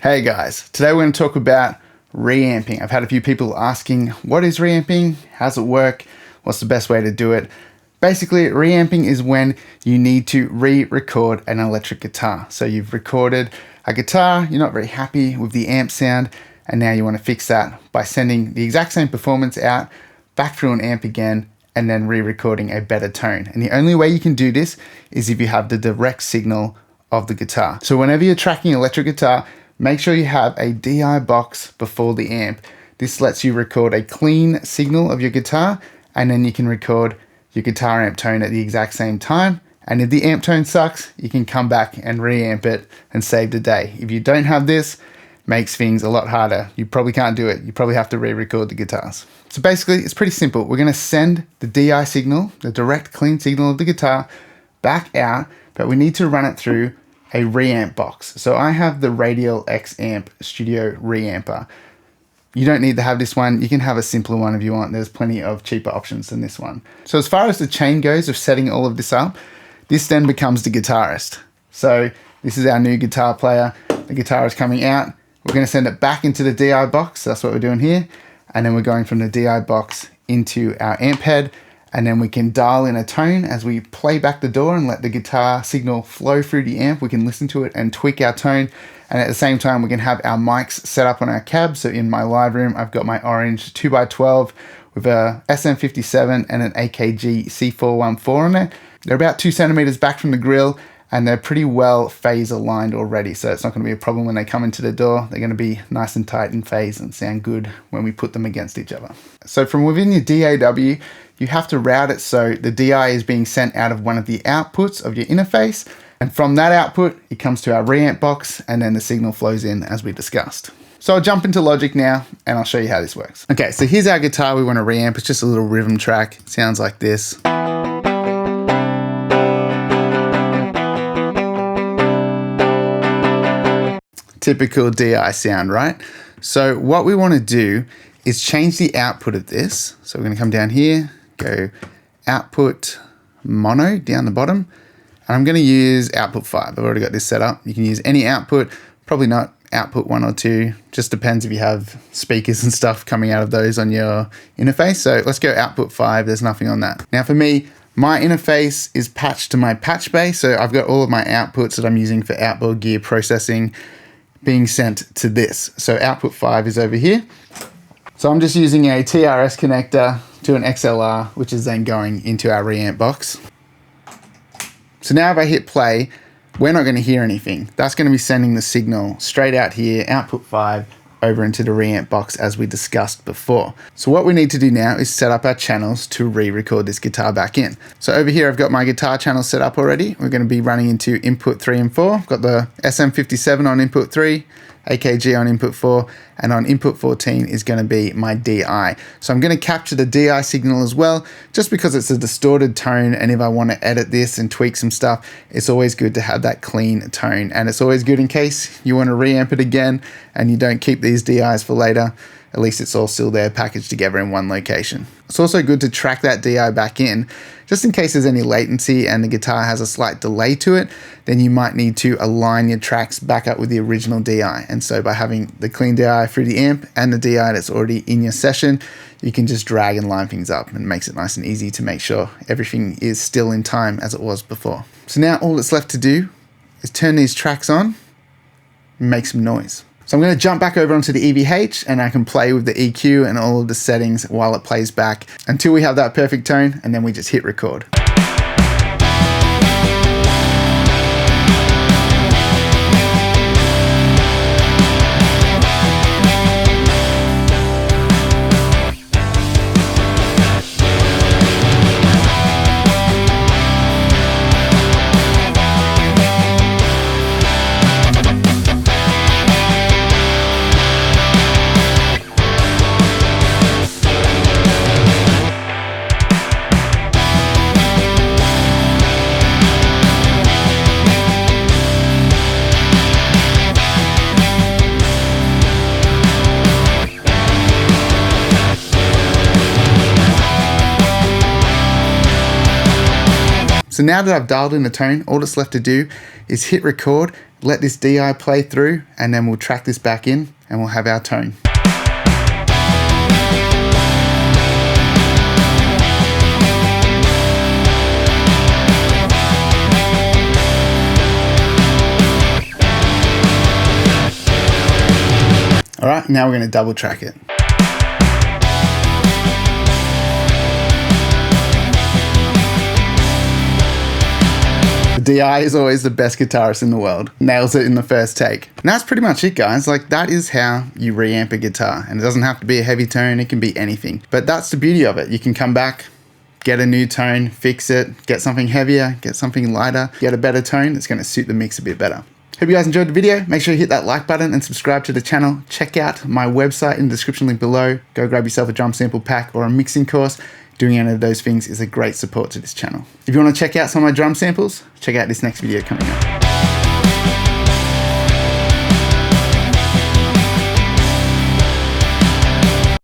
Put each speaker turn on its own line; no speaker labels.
Hey guys, today we're going to talk about reamping. I've had a few people asking, what is reamping? How does it work? What's the best way to do it? Basically, reamping is when you need to re-record an electric guitar. So you've recorded a guitar, you're not very happy with the amp sound, and now you want to fix that by sending the exact same performance out, back through an amp again, and then re-recording a better tone. And the only way you can do this is if you have the direct signal of the guitar. So whenever you're tracking electric guitar, make sure you have a DI box before the amp. This lets you record a clean signal of your guitar, and then you can record your guitar amp tone at the exact same time. And if the amp tone sucks, you can come back and reamp it and save the day. If you don't have this, it makes things a lot harder. You probably can't do it. You probably have to re-record the guitars. So basically, it's pretty simple. We're gonna send the DI signal, the direct clean signal of the guitar, back out, but we need to run it through a reamp box. So I have the Radial X Amp Studio Reamper. You don't need to have this one. You can have a simpler one if you want. There's plenty of cheaper options than this one. So as far as the chain goes of setting all of this up, this then becomes the guitarist. So this is our new guitar player. The guitar is coming out. We're going to send it back into the DI box. That's what we're doing here. And then we're going from the DI box into our amp head. And then we can dial in a tone as we play back the door and let the guitar signal flow through the amp. We can listen to it and tweak our tone. And at the same time, we can have our mics set up on our cab. So in my live room, I've got my orange 2x12 with a SM57 and an AKG C414 on it. They're about 2 centimeters back from the grill, and they're pretty well phase aligned already. So it's not going to be a problem when they come into the door. They're going to be nice and tight in phase and sound good when we put them against each other. So from within your DAW, you have to route it so the DI is being sent out of one of the outputs of your interface. And from that output, it comes to our reamp box, and then the signal flows in as we discussed. So I'll jump into Logic now, and I'll show you how this works. Okay, so here's our guitar we want to reamp. It's just a little rhythm track. It sounds like this. Typical DI sound, right? So what we want to do is change the output of this. So we're going to come down here, go output mono down the bottom, and I'm going to use output 5. I've already got this set up. You can use any output, probably not output 1 or 2, just depends if you have speakers and stuff coming out of those on your interface. So let's go output 5. There's nothing on that. Now for me, my interface is patched to my patch bay, so I've got all of my outputs that I'm using for outboard gear processing being sent to this. So output 5 is over here. So I'm just using a TRS connector to an XLR, which is then going into our reamp box. So now if I hit play, we're not going to hear anything. That's going to be sending the signal straight out here, output 5, over into the reamp box as we discussed before. So what we need to do now is set up our channels to re-record this guitar back in. So over here I've got my guitar channel set up already. We're going to be running into input 3 and 4. I've got the SM57 on input 3, AKG on input 4, and on input 14 is going to be my DI. So I'm going to capture the DI signal as well, just because it's a distorted tone, and if I want to edit this and tweak some stuff, it's always good to have that clean tone. And it's always good in case you want to reamp it again and you don't keep these DIs for later. At least it's all still there packaged together in one location. It's also good to track that DI back in, just in case there's any latency and the guitar has a slight delay to it, then you might need to align your tracks back up with the original DI. And so by having the clean DI through the amp and the DI that's already in your session, you can just drag and line things up, and it makes it nice and easy to make sure everything is still in time as it was before. So now all that's left to do is turn these tracks on and make some noise. So I'm going to jump back over onto the EVH, and I can play with the EQ and all of the settings while it plays back until we have that perfect tone, and then we just hit record. So now that I've dialed in the tone, all that's left to do is hit record let this DI play through, and then we'll track this back in and we'll have our tone. All right, now we're going to double track it. The DI is always the best guitarist in the world. Nails it in the first take. And that's pretty much it, guys. Like, that is how you reamp a guitar. And it doesn't have to be a heavy tone, it can be anything. But that's the beauty of it. You can come back, get a new tone, fix it, get something heavier, get something lighter, get a better tone that's going to suit the mix a bit better. Hope you guys enjoyed the video. Make sure you hit that like button and subscribe to the channel. Check out my website in the description link below. Go grab yourself a drum sample pack or a mixing course. Doing any of those things is a great support to this channel. If you want to check out some of my drum samples, check out this next video coming up.